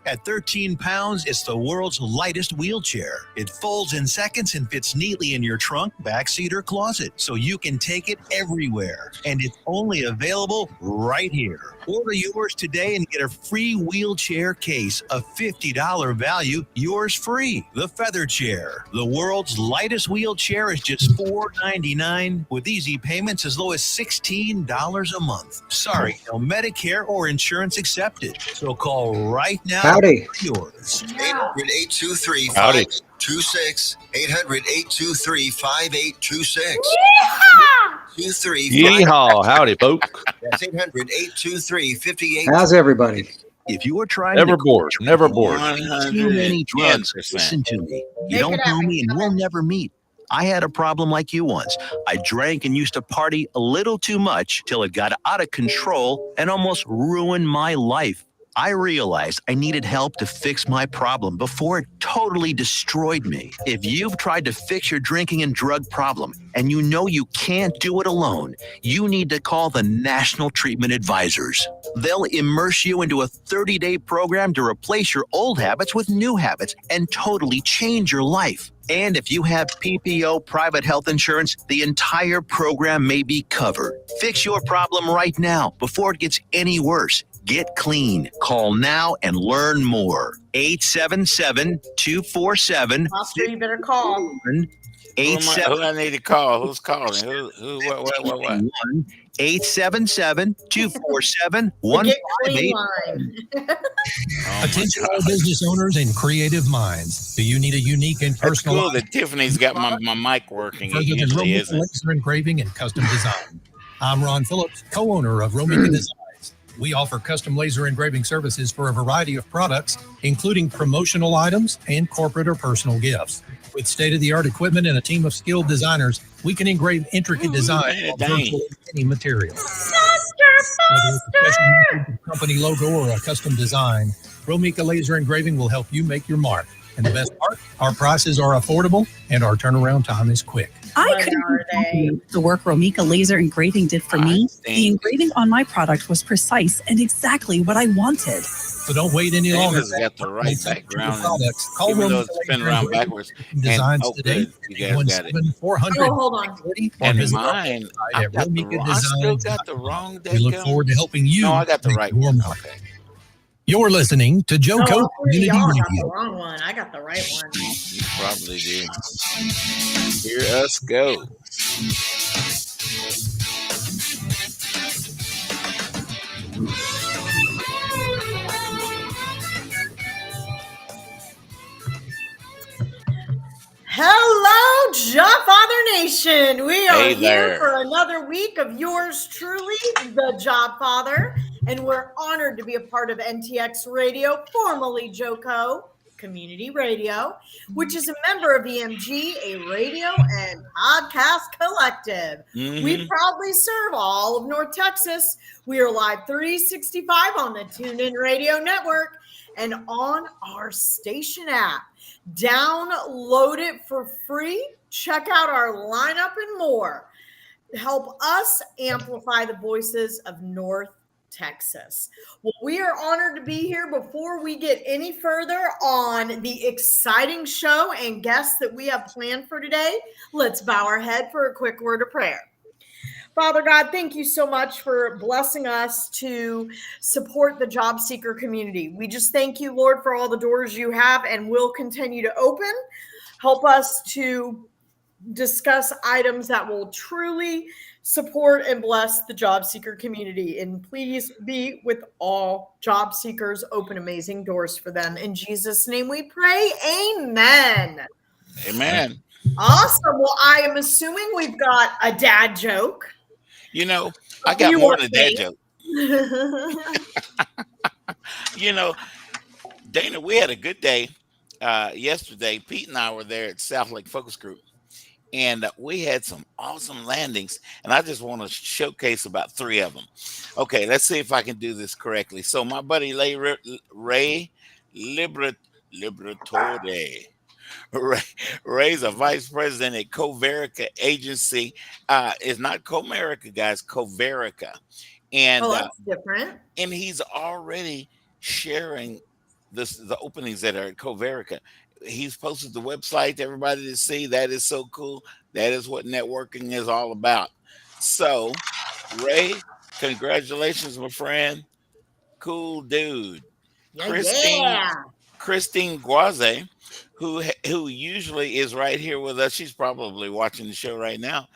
Chair. At 13 pounds, it's the world's lightest wheelchair. It folds in seconds and fits neatly in your trunk, backseat, or closet, so you can take it everywhere. And it's only available right here. Order yours today and get a free wheelchair case, a $50 value, yours free. The Feather Chair, the world's lightest wheelchair, is just $4.99 with easy payments as low as $16 a month. Sorry, no Medicare or insurance accepted. So call right now. Howdy. For yours. 800-823-5826. 800-823-5826. 23. Yeehaw. Howdy, folks. That's 800-823-5826. How's everybody? If you are trying Never to bored. Never bored. too many drugs, listen to me. You don't know me and we'll never meet. I had a problem like you once. I drank and used to party a little too much till it got out of control and almost ruined my life. I realized I needed help to fix my problem before it totally destroyed me. If you've tried to fix your drinking and drug problem and you know you can't do it alone, you need to call the National Treatment Advisors. They'll immerse you into a 30-day program to replace your old habits with new habits and totally change your life. And if you have PPO private health insurance, the entire program may be covered. Fix your problem right now before it gets any worse. Get clean. Call now and learn more. 877-247. Foster, you better call. Who I need to call? Who's calling? What? 877-247-1588. Attention all business owners and creative minds. Do you need a unique and That's personal cool that Tiffany's got my mic working. It further than usually Romika isn't. Laser Engraving and Custom Design? I'm Ron Phillips, co-owner of Romika Designs. We offer custom laser engraving services for a variety of products, including promotional items and corporate or personal gifts. With state-of-the-art equipment and a team of skilled designers, we can engrave intricate designs on virtually any material. Whether it's a special company logo or a custom design, Romika Laser Engraving will help you make your mark. And the best part, our prices are affordable and our turnaround time is quick. I couldn't believe the work Romika Laser Engraving did for me. The engraving on my product was precise and exactly what I wanted. So don't wait any longer. Dana's got the right background. Call Even though Romika it's spin Laser around Engraving backwards. Designs And, today. good. You guys got it. 400. Oh, hold on. And mine, I still got the wrong We look forward to helping you. No, I got the make right your one. mark. You're listening to Joe No, Coe Community y'all got the Radio. wrong one. I got the right one. You probably did. Hear us go. Hello, Jobfather Nation. We are Hey here there. for another week of yours truly, the Jobfather, and we're honored to be a part of NTX Radio, formerly JoCo Community Radio, which is a member of EMG, a radio and podcast collective. We proudly serve all of North Texas. We are live 365 on the TuneIn Radio Network and on our station app. Download it for free. Check out our lineup and more. Help us amplify the voices of North Texas. Well, we are honored to be here. Before we get any further on the exciting show and guests that we have planned for today, let's bow our head for a quick word of prayer. Father God, thank you so much for blessing us to support the job seeker community. We just thank you, Lord, for all the doors you have and will continue to open. Help us to discuss items that will truly support and bless the job seeker community. And please be with all job seekers. Open amazing doors for them. In Jesus' name we pray. Amen. Amen. Awesome. Well, I am assuming we've got a dad joke. You know, I got more than a dad joke. You know, Dana, we had a good day yesterday. Pete and I were there at South Lake Focus Group, and we had some awesome landings. And I just want to showcase about 3 of them. Okay, let's see if I can do this correctly. So my buddy Ray Liberatore. Ray's a vice president at Coverica Agency. It's not Comerica, guys, Coverica. And that's different. And he's already sharing the openings that are at Coverica. He's posted the website to everybody to see. That is so cool. That is what networking is all about. So, Ray, congratulations, my friend. Cool dude. Yeah, Christine yeah. Christine Guaze, who usually is right here with us. She's probably watching the show right now.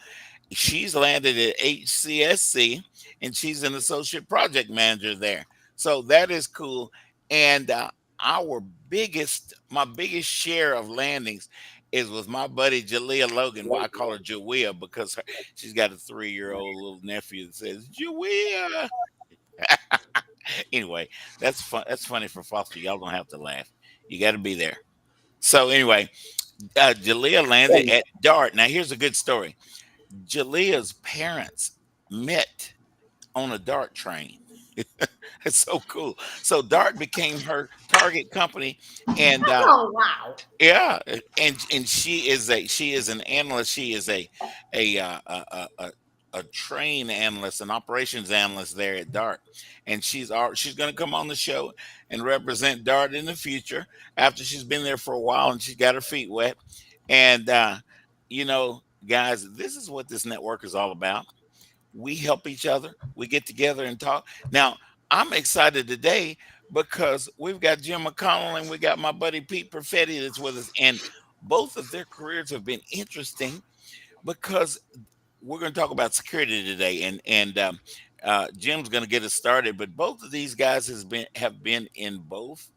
She's landed at HCSC and she's an associate project manager there. So that is cool. And my biggest share of landings is with my buddy Jalea Logan. Well, I call her Jawea because she's got a 3-year-old little nephew that says Jawea. Anyway, that's fun. That's funny for Foster. Y'all don't have to laugh. You got to be there. So anyway, Jalea landed at Dart. Now here's a good story. Jalea's parents met on a Dart train. It's so cool. So Dart became her target company, and Oh wow. yeah, and she is an analyst. She is a uh, a, a, a a train analyst, an operations analyst there at Dart, and she's going to come on the show and represent Dart in the future after she's been there for a while and she's got her feet wet. And you know, guys, this is what this network is all about. We help each other. We get together and talk. Now, I'm excited today because we've got Jim McConnell and we got my buddy Pete Perfetti that's with us, and both of their careers have been interesting because we're going to talk about security today, and Jim's going to get us started. But both of these guys have been in both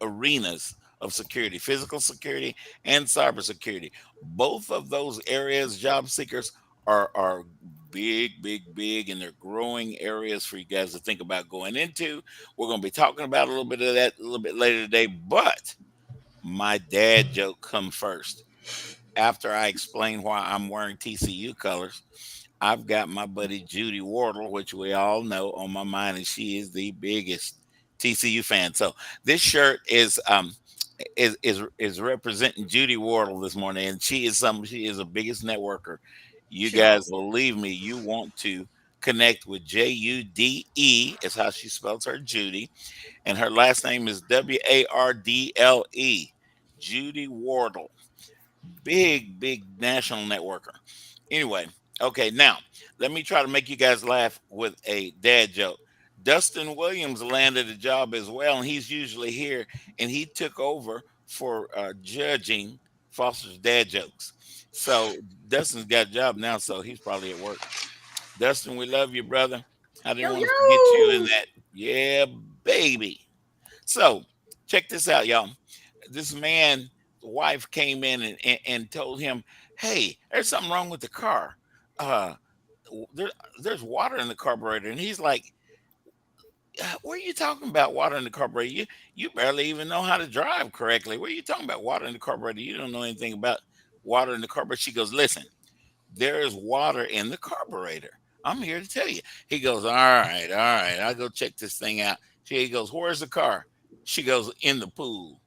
arenas of security, physical security and cybersecurity. Both of those areas, job seekers are big, and they're growing areas for you guys to think about going into. We're going to be talking about a little bit of that a little bit later today. But my dad joke come first. After I explain why I'm wearing TCU colors, I've got my buddy Judy Wardle, which we all know, on my mind, and she is the biggest TCU fan. So this shirt is representing Judy Wardle this morning, and she is a biggest networker. You guys, believe me, you want to connect with Jude is how she spells her Judy, and her last name is Wardle. Judy Wardle. Big national networker. Anyway, okay, now let me try to make you guys laugh with a dad joke. Dustin Williams landed a job as well, and he's usually here, and he took over for judging Foster's dad jokes. So Dustin's got a job now, so he's probably at work. Dustin, we love you, brother. I didn't want to forget you in that. Yeah, baby. So check this out, y'all. This man wife came in and told him, hey, there's something wrong with the car. There's water in the carburetor. And he's like, what are you talking about, water in the carburetor? You barely even know how to drive correctly. What are you talking about, water in the carburetor? You don't know anything about water in the carburetor. She goes, listen, there is water in the carburetor. I'm here to tell you. He goes, all right. I'll go check this thing out. He goes, where's the car? She goes, in the pool.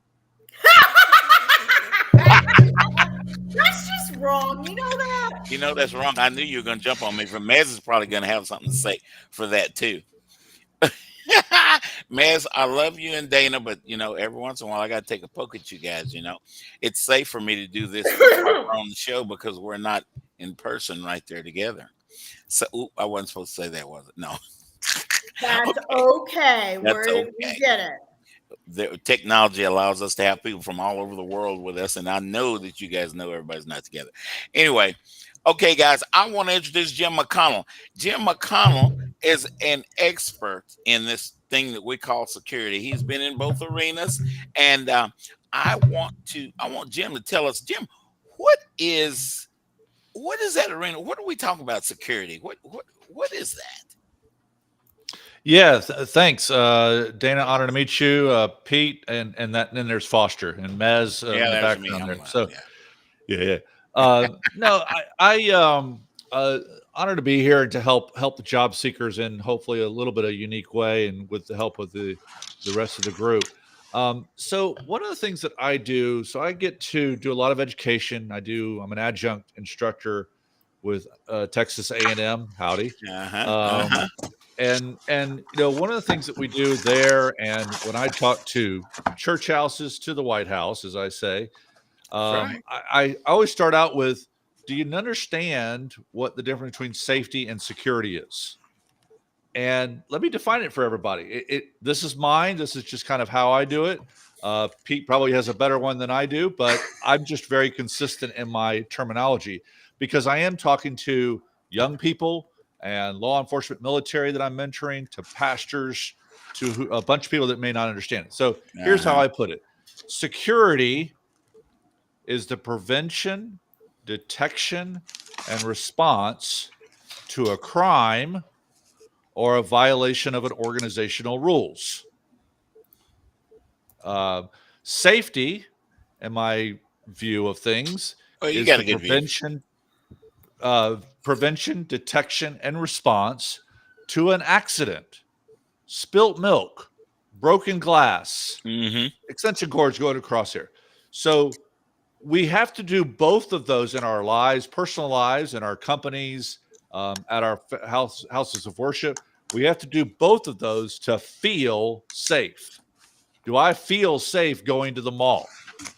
That's just wrong. You know that? You know that's wrong. I knew you were going to jump on me. For Mez is probably going to have something to say for that too. Mez, I love you and Dana, but you know, every once in a while I got to take a poke at you guys. You know, it's safe for me to do this on the show because we're not in person right there together. So, I wasn't supposed to say that, was it? No. That's okay. Okay. We get it. The technology allows us to have people from all over the world with us, and I know that you guys know everybody's not together. Anyway, okay, guys, I want to introduce Jim McConnell. Jim McConnell is an expert in this thing that we call security. He's been in both arenas, and I want Jim to tell us, Jim, what is that arena? What are we talking about? Security? What is that? Yeah, thanks, Dana. Honor to meet you, Pete, and then there's Foster and Mez in the background there. So, yeah. No, I honored to be here and to help the job seekers in hopefully a little bit of a unique way, and with the help of the rest of the group. So one of the things that I do, so I get to do a lot of education. I'm an adjunct instructor with Texas A&M. Howdy. And one of the things that we do there, and when I talk to church houses to the White House, as I say, Right. I always start out with, do you understand what the difference between safety and security is? And let me define it for everybody. This is mine. This is just kind of how I do it. Pete probably has a better one than I do, but I'm just very consistent in my terminology because I am talking to young people and law enforcement, military that I'm mentoring, to pastors, to a bunch of people that may not understand it. So here's how I put it. Security is the prevention, detection, and response to a crime or a violation of an organizational rules. Safety, in my view of things, you is got the a good prevention, detection, and response to an accident, spilt milk, broken glass, extension cords going across here. So we have to do both of those in our lives, personal lives, in our companies, at our houses of worship. We have to do both of those to feel safe. Do I feel safe going to the mall?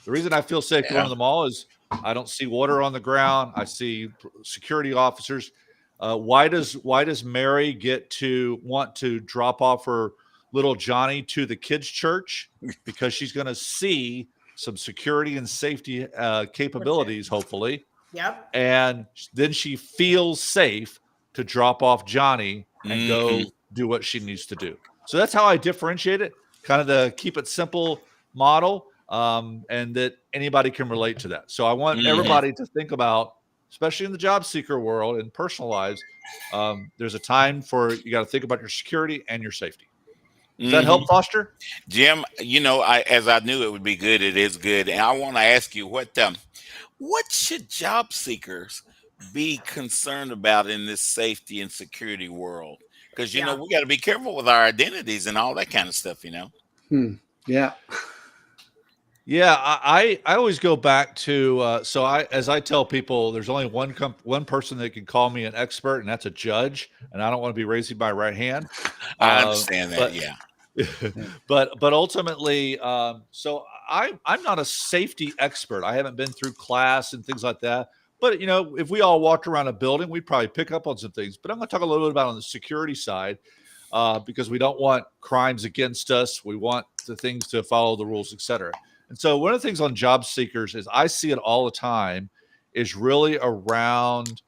The reason I feel safe going to the mall is I don't see water on the ground. I see security officers. Why does Mary get to want to drop off her little Johnny to the kids' church? Because she's going to see some security and safety capabilities, hopefully. Yep. And then she feels safe to drop off Johnny and go do what she needs to do. So that's how I differentiate it, kind of the keep it simple model, and that anybody can relate to that. So I want everybody to think about, especially in the job seeker world and personal lives, there's a time for you got to think about your security and your safety. Does that help, Foster? Jim, as I knew it would be good, it is good. And I want to ask you, what should job seekers be concerned about in this safety and security world? Because, we got to be careful with our identities and all that kind of stuff, Yeah. Yeah, I always go back to as I tell people, there's only one person that can call me an expert, and that's a judge, and I don't want to be raising my right hand. I understand that, but ultimately, so I'm not a safety expert. I haven't been through class and things like that. But if we all walked around a building, we'd probably pick up on some things. But I'm going to talk a little bit about on the security side, because we don't want crimes against us. We want the things to follow the rules, et cetera. And so one of the things on job seekers is I see it all the time is really around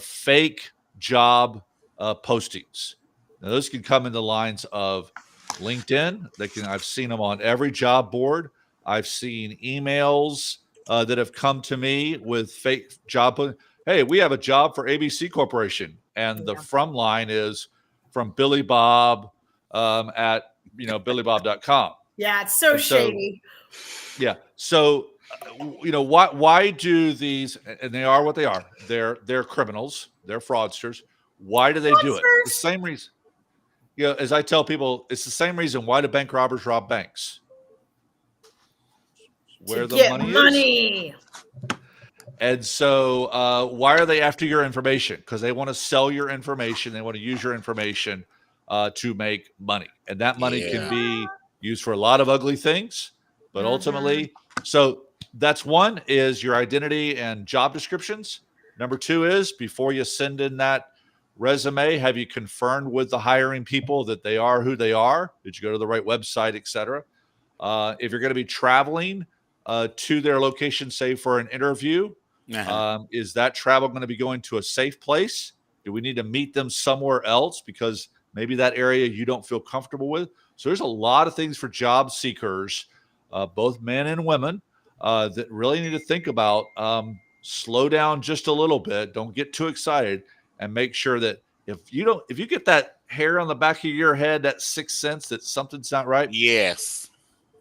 fake job postings. Now, those can come in the lines of LinkedIn. I've seen them on every job board. I've seen emails that have come to me with fake job. Hey, we have a job for ABC Corporation. And the from line is from Billy Bob at billybob.com. Yeah, it's so shady. Yeah. So, why do these, and they are what they are. They're criminals. They're fraudsters. Why do they do it? The same reason. As I tell people, it's the same reason why do bank robbers rob banks? Where the money is. And so why are they after your information? Because they want to sell your information. They want to use your information to make money. And that money can be used for a lot of ugly things. But ultimately, so that's one is your identity and job descriptions. Number two is before you send in that resume, have you confirmed with the hiring people that they are who they are? Did you go to the right website, et cetera? If you're going to be traveling to their location, say for an interview, is that travel going to be going to a safe place? Do we need to meet them somewhere else because maybe that area you don't feel comfortable with? So there's a lot of things for job seekers, both men and women, that really need to think about. Slow down just a little bit. Don't get too excited, and make sure that if you get that hair on the back of your head, that sixth sense that something's not right. Yes,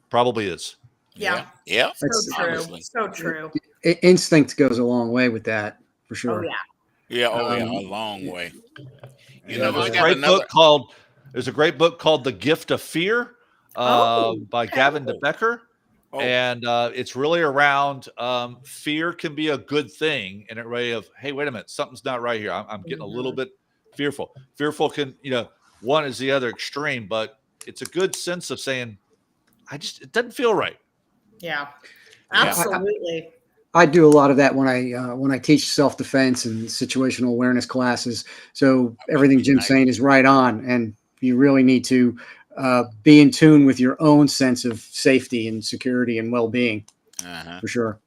probably is. Yeah. So true. So true. Instinct goes a long way with that, for sure. Oh yeah. Yeah. A long way. There's a great book called The Gift of Fear by Gavin DeBecker. And it's really around fear can be a good thing in a way of, hey, wait a minute, something's not right here. I'm getting a little bit fearful. Fearful can, one is the other extreme, but it's a good sense of saying, it doesn't feel right. Yeah, absolutely. I do a lot of that when I teach self-defense and situational awareness classes. So everything Jim's saying is right on, and you really need to be in tune with your own sense of safety and security and well-being, for sure.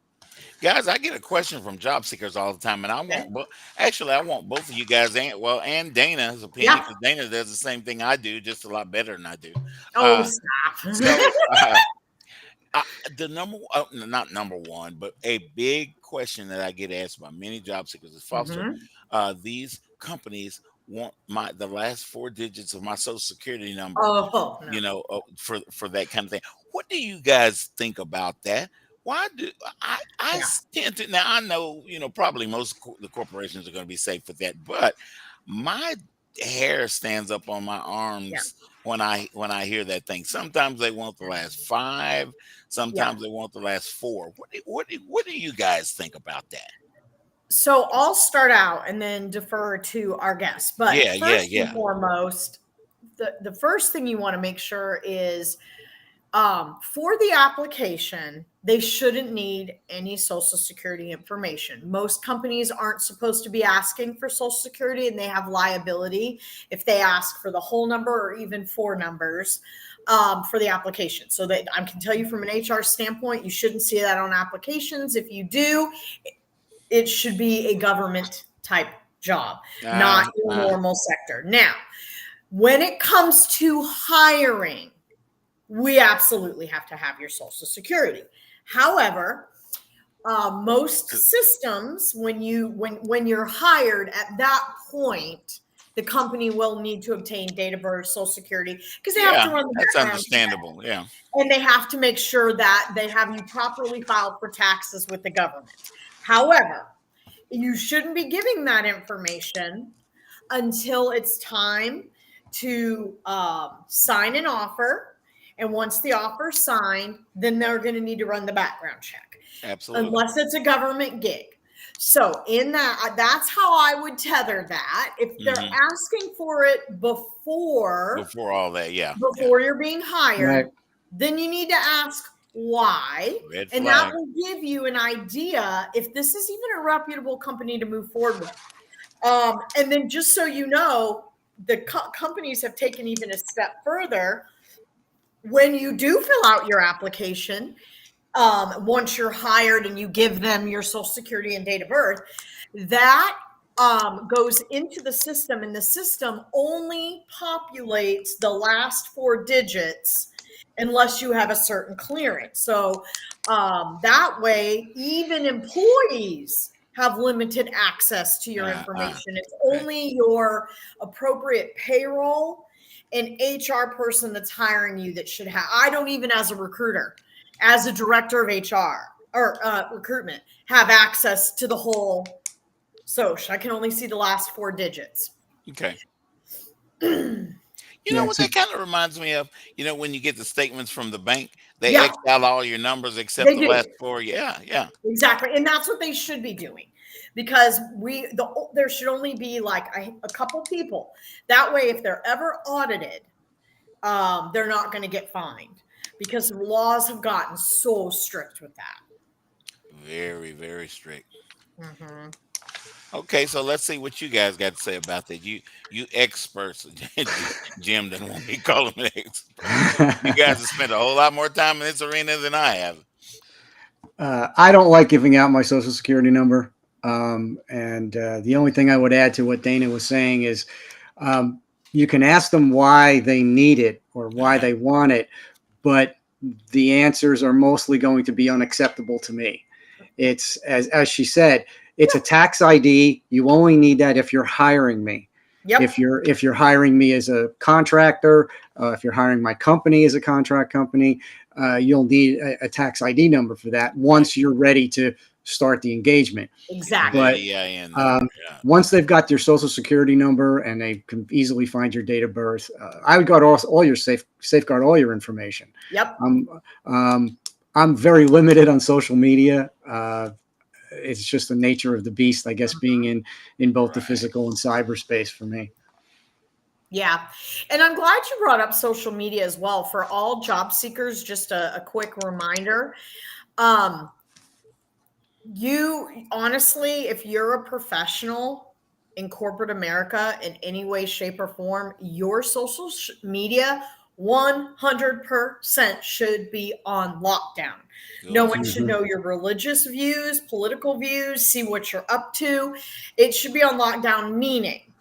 Guys, I get a question from job seekers all the time, and I want both of you guys and Dana's opinion, because Dana does the same thing I do, just a lot better than I do. Stop. So the not number one, but a big question that I get asked by many job seekers is, Foster, these companies want the last 4 digits of my social security number, for that kind of thing. What do you guys think about that? Why do I tend to, now I know, probably most the corporations are going to be safe with that, but my hair stands up on my arms when I hear that thing. Sometimes they want the last 5, sometimes they want the last 4. What do you guys think about that? So I'll start out and then defer to our guests. But first and foremost, the first thing you want to make sure is, for the application, they shouldn't need any social security information. Most companies aren't supposed to be asking for social security, and they have liability if they ask for the whole number or even 4 numbers for the application. So that I can tell you from an HR standpoint, you shouldn't see that on applications. If you do, it should be a government type job, not a normal sector. Now, when it comes to hiring, we absolutely have to have your social security. However, most systems, when you're hired at that point, the company will need to obtain date of birth, social security, because they have to run the background. That's understandable. Check. And they have to make sure that they have you properly filed for taxes with the government. However, you shouldn't be giving that information until it's time to sign an offer. And once the offer's signed, then they're going to need to run the background check. Absolutely. Unless it's a government gig. So that's how I would tether that. If they're asking for it before all that, before you're being hired, then you need to ask why. And that will give you an idea if this is even a reputable company to move forward with. And then just so you know, the companies have taken even a step further. When you do fill out your application, once you're hired and you give them your social security and date of birth, that goes into the system, and the system only populates the last 4 digits unless you have a certain clearance. So that way, even employees have limited access to your information. It's only your appropriate payroll and HR person that's hiring you that should have. I don't even, as a recruiter, as a director of HR or recruitment, have access to the whole social. I can only see the last 4 digits. Okay. You know what that kind of reminds me of? When you get the statements from the bank, they X out all your numbers except the last 4. Yeah. Exactly. And that's what they should be doing, because there should only be like a couple people. That way, if they're ever audited, they're not going to get fined, because the laws have gotten so strict with that. Very, very strict. Okay, so let's see what you guys got to say about that. You experts. Jim doesn't want me to call him an expert. You guys have spent a whole lot more time in this arena than I have. I don't like giving out my social security number. And the only thing I would add to what Dana was saying is you can ask them why they need it or why they want it, but the answers are mostly going to be unacceptable to me. It's, as she said, it's a tax ID. You only need that if you're hiring me. If you're hiring me as a contractor, if you're hiring my company as a contract company, you'll need a tax ID number for that once you're ready to start the engagement. Exactly. But once they've got your social security number and they can easily find your date of birth, I would guard all your safeguard all your information. I'm very limited on social media. It's just the nature of the beast, I guess, being in both the physical and cyberspace for me. Yeah. And I'm glad you brought up social media as well. For all job seekers, just a quick reminder. You honestly, if you're a professional in corporate America in any way, shape, or form, your social media 100% should be on lockdown. No one should know your religious views, political views, see what you're up to. It should be on lockdown, meaning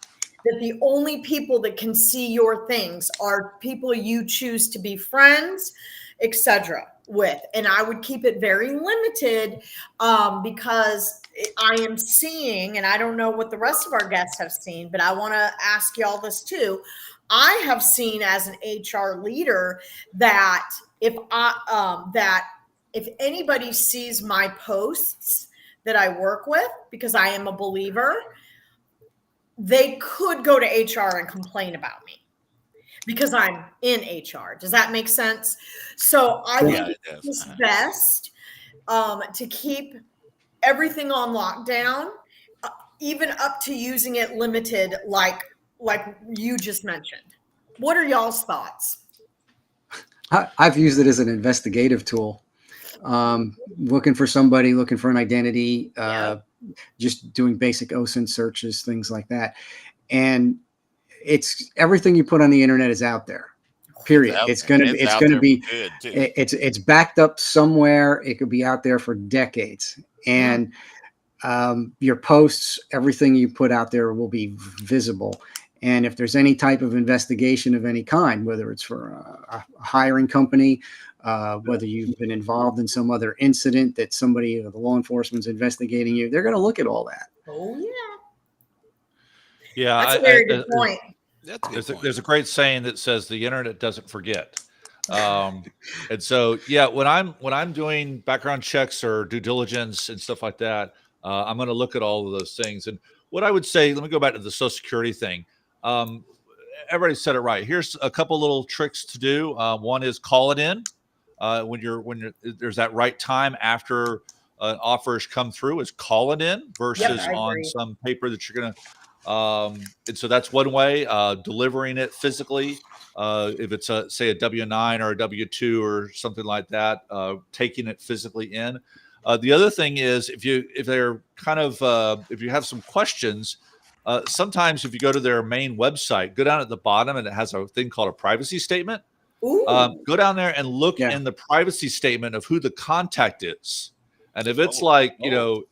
that the only people that can see your things are people you choose to be friends, etc. with. And I would keep it very limited because I am seeing, and I don't know what the rest of our guests have seen, but I want to ask y'all this too. I have seen as an HR leader that if anybody sees my posts that I work with, because I am a believer, they could go to HR and complain about me because I'm in HR. Does that make sense? So I think it's best to keep everything on lockdown, even up to using it limited, like you just mentioned. What are y'all's thoughts? I've used it as an investigative tool. Looking for somebody, looking for an identity, just doing basic OSINT searches, things like that. And it's everything you put on the internet is out there. Period. It's going to be it's backed up somewhere. It could be out there for decades. And your posts, everything you put out there will be visible. And if there's any type of investigation of any kind, whether it's for a hiring company, whether you've been involved in some other incident that somebody, the law enforcement's investigating you, they're going to look at all that. Oh, yeah. Yeah. That's a very good point. There's a great saying that says the internet doesn't forget. And so, yeah, when I'm doing background checks or due diligence and stuff like that, I'm going to look at all of those things. And what I would say, let me go back to the Social Security thing. Everybody said it right. Here's a couple little tricks to do. One is call it in when you're there's that right time after offers come through. Is call it in versus on some paper that you're going to. And so that's one way. Delivering it physically. If it's say a W-9 or a W-2 or something like that, taking it physically in. The other thing is if you have some questions. Sometimes if you go to their main website, go down at the bottom and it has a thing called a privacy statement. Go down there and look in the privacy statement of who the contact is. And if it's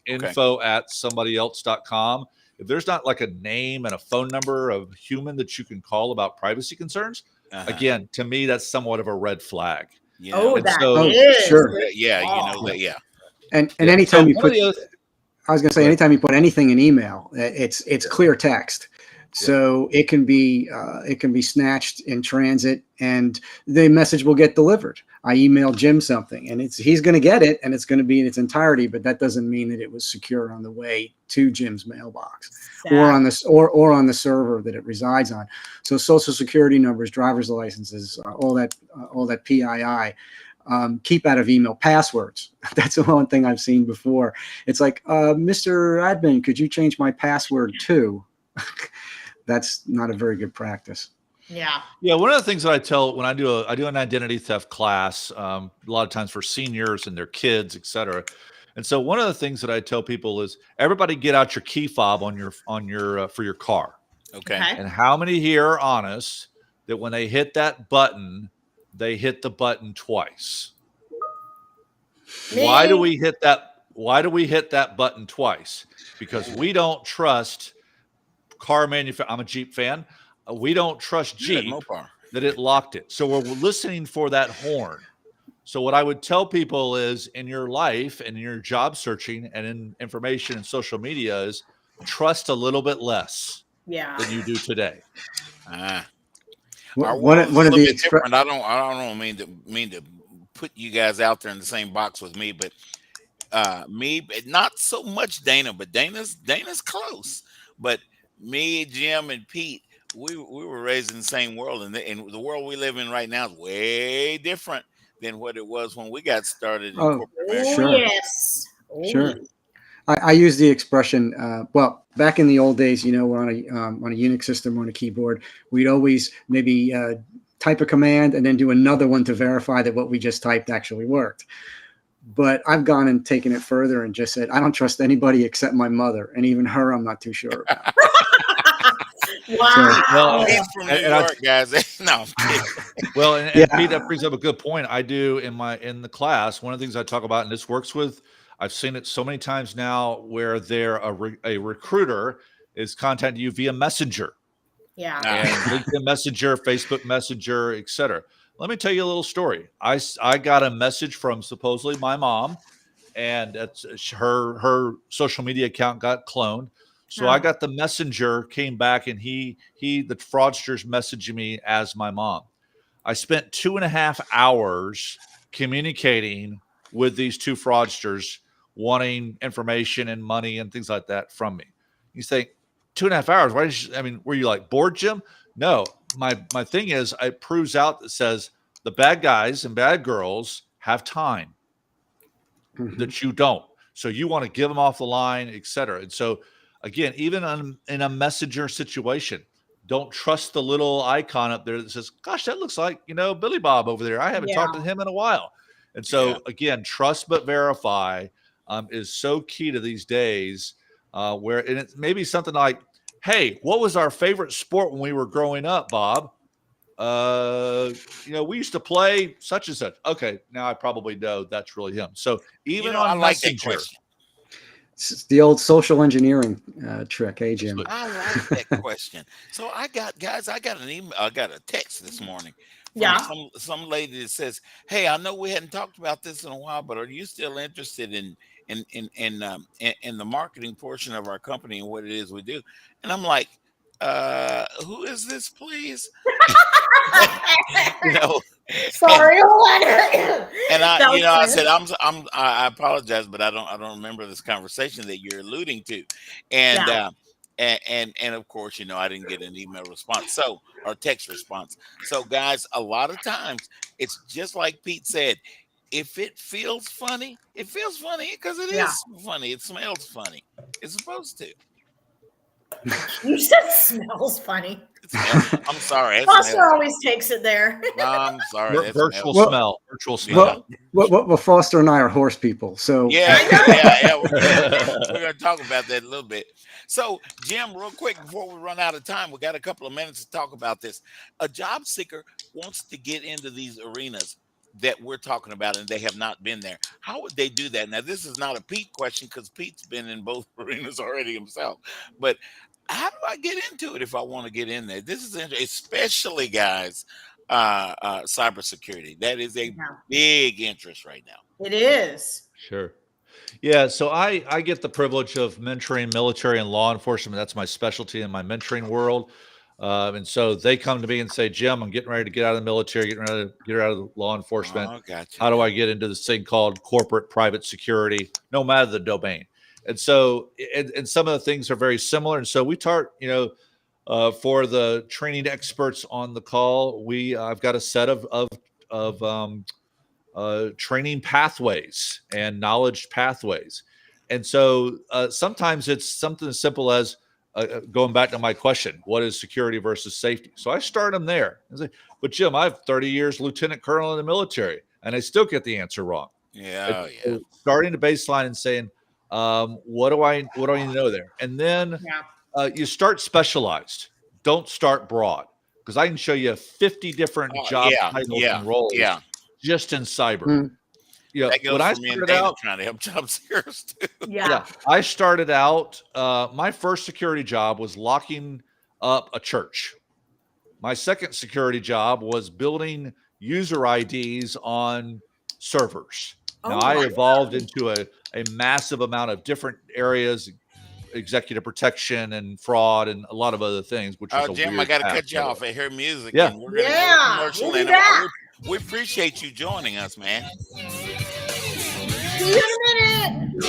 info at somebodyelse.com, if there's not like a name and a phone number of human that you can call about privacy concerns, again, to me, that's somewhat of a red flag. Sure. Sure. Yeah, you know that. Yeah. And anytime you put, I was going to say, anytime you put anything in email, it's clear text, so it can be snatched in transit, and the message will get delivered. I emailed Jim something, and he's going to get it, and it's going to be in its entirety. But that doesn't mean that it was secure on the way to Jim's mailbox or on this or on the server that it resides on. So Social Security numbers, driver's licenses, all that PII. Keep out of email. Passwords. That's the one thing I've seen before. It's like, Mr. Admin, could you change my password too? That's not a very good practice. Yeah. Yeah. One of the things that I tell when I do an identity theft class, a lot of times for seniors and their kids, et cetera. And so one of the things that I tell people is everybody get out your key fob on your for your car. Okay. And how many here are honest that when they hit that button, they hit the button twice? Why do we hit that button twice? Because we don't trust car manufacturer. I'm a Jeep fan. We don't trust Jeep that it locked it. So we're listening for that horn. So what I would tell people is in your life and in your job searching and in information and social media is trust a little bit less than you do today. Our world is a little bit different. I don't mean to put you guys out there in the same box with me, but me, not so much Dana, but Dana's close. But me, Jim, and Pete, we were raised in the same world, and the world we live in right now is way different than what it was when we got started in corporate America. Sure. Yes. Sure. I use the expression, well, back in the old days, you know, on a Unix system, on a keyboard, we'd always maybe type a command and then do another one to verify that what we just typed actually worked. But I've gone and taken it further and just said, I don't trust anybody except my mother. And even her, I'm not too sure about. Wow. Well, he's from New York, guys. No, I'm kidding. Well, and Pete, that brings up a good point. I do in the class, one of the things I talk about, and this works with, I've seen it so many times now where a recruiter is contacting you via Messenger. Yeah. And LinkedIn Messenger, Facebook Messenger, etc. Let me tell you a little story. I got a message from supposedly my mom, and her social media account got cloned. So I got the messenger, came back, and the fraudsters messaging me as my mom. I spent 2.5 hours communicating with these two fraudsters, wanting information and money and things like that from me. You think 2.5 hours? Why did you, were you like bored, Jim? No, my thing is, it proves out that says the bad guys and bad girls have time that you don't. So you want to give them off the line, et cetera. And so again, even in a messenger situation, don't trust the little icon up there that says, gosh, that looks like, Billy Bob over there. I haven't talked to him in a while. And so again, trust but verify is so key to these days and it may be something like, hey, what was our favorite sport when we were growing up, Bob? We used to play such and such. Okay, now I probably know that's really him. So even on I like that Messenger, question. It's the old social engineering trick, eh, Jim? I like that question. So I got an email, I got a text this morning from some lady that says, "Hey, I know we hadn't talked about this in a while, but are you still interested in the marketing portion of our company and what it is we do?" And I'm like, who is this, please? Sorry, and I said, I apologize, but I don't remember this conversation that you're alluding to. And and of course, I didn't get an email response, or text response. So guys, a lot of times it's just like Pete said, if it feels funny, it feels funny because it is funny. It smells funny. It's supposed to. You said smells funny. I'm sorry. Foster always takes it there. I'm sorry. Virtual smell. Well, Foster and I are horse people, so yeah. We're going to talk about that a little bit. So, Jim, real quick before we run out of time, we got a couple of minutes to talk about this. A job seeker wants to get into these arenas that we're talking about, and they have not been there. How would they do that? Now, this is not a Pete question because Pete's been in both arenas already himself, but how do I get into it if I want to get in there? This is interesting, especially, guys, cybersecurity. That is a big interest right now. It is. Sure. Yeah. So I get the privilege of mentoring military and law enforcement. That's my specialty in my mentoring world. And so they come to me and say, Jim, I'm getting ready to get out of the military, getting ready to get out of the law enforcement. Oh, gotcha. How do I get into this thing called corporate private security, no matter the domain? And so, and some of the things are very similar. And so we start, for the training experts on the call, I've got a set of training pathways and knowledge pathways. And so sometimes it's something as simple as going back to my question, what is security versus safety? So I start them there. But Jim, I have 30 years lieutenant colonel in the military, and I still get the answer wrong. Yeah. Starting the baseline and saying, what do I need to know there? And then you start specialized. Don't start broad, because I can show you 50 different job titles and roles just in cyber. That goes when I for me started and out, trying to help job seekers too. I started out. My first security job was locking up a church. My second security job was building user IDs on servers. Now I evolved into a massive amount of different areas, executive protection and fraud and a lot of other things. Which is Jim, I got to cut you off. I hear music. Yeah, and we're going to go to commercial. And we appreciate you joining us, man. See you in a minute.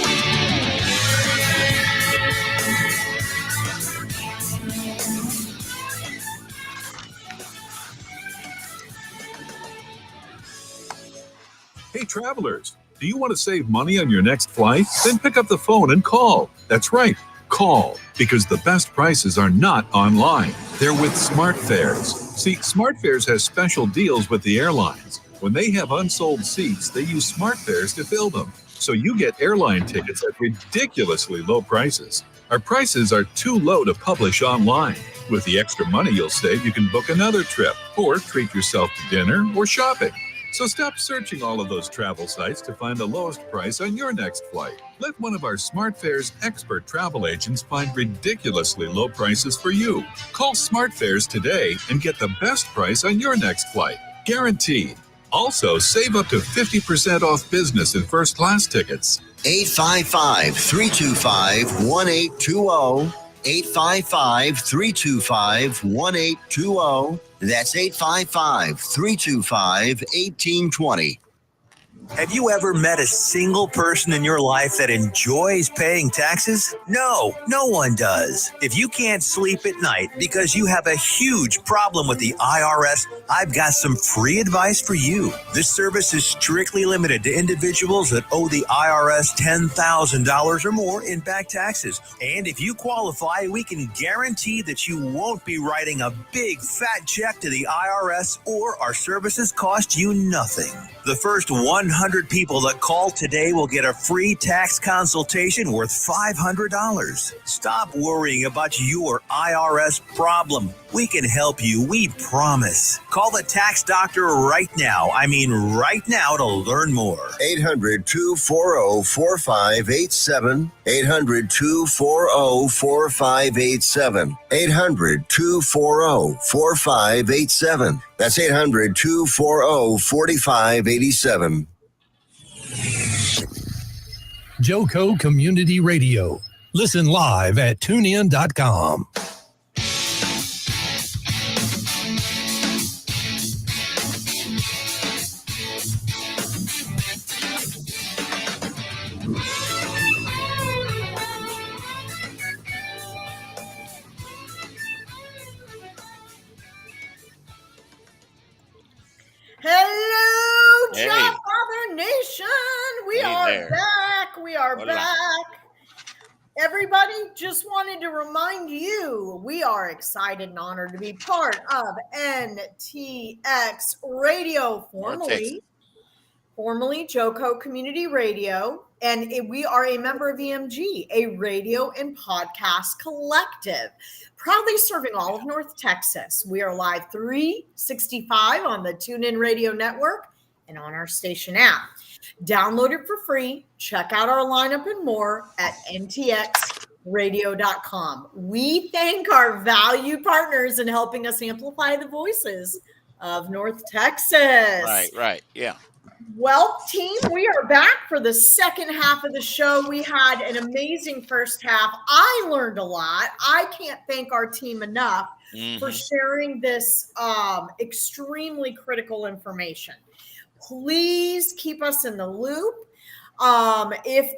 Hey, travelers, Do you want to save money on your next flight? Then pick up the phone and call. That's right, call, because the best prices are not online. They're with SmartFares. See, SmartFares has special deals with the airlines. When they have unsold seats, they use SmartFares to fill them. So you get airline tickets at ridiculously low prices. Our prices are too low to publish online. With the extra money you'll save, you can book another trip or treat yourself to dinner or shopping. So stop searching all of those travel sites to find the lowest price on your next flight. Let one of our SmartFares expert travel agents find ridiculously low prices for you. Call SmartFares today and get the best price on your next flight. Guaranteed. Also, save up to 50% off business and first class tickets. 855-325-1820. 855-325-1820. That's 855-325-1820. Have you ever met a single person in your life that enjoys paying taxes? No, no one does. If you can't sleep at night because you have a huge problem with the IRS, I've got some free advice for you. This service is strictly limited to individuals that owe the IRS $10,000 or more in back taxes. And if you qualify, we can guarantee that you won't be writing a big fat check to the IRS, or our services cost you nothing. The first 100 people that call today will get a free tax consultation worth $500. Stop worrying about your IRS problem. We can help you, we promise. Call the tax doctor right now. I mean right now, to learn more. 800-240-4587. 800-240-4587. 800-240-4587. That's 800-240-4587. Joco Community Radio. Listen live at tunein.com. Hello, Hey. Jobfather Nation. We are back. We are back. Everybody, just wanted to remind you, we are excited and honored to be part of NTX Radio, formerly Joco Community Radio, and we are a member of EMG, a radio and podcast collective, proudly serving all of North Texas. We are live 365 on the TuneIn Radio Network and on our station app. Download it for free. Check out our lineup and more at ntxradio.com. We thank our valued partners in helping us amplify the voices of North Texas. Right. Yeah. Well, team, we are back for the second half of the show. We had an amazing first half. I learned a lot. I can't thank our team enough for sharing this extremely critical information. Please keep us in the loop. If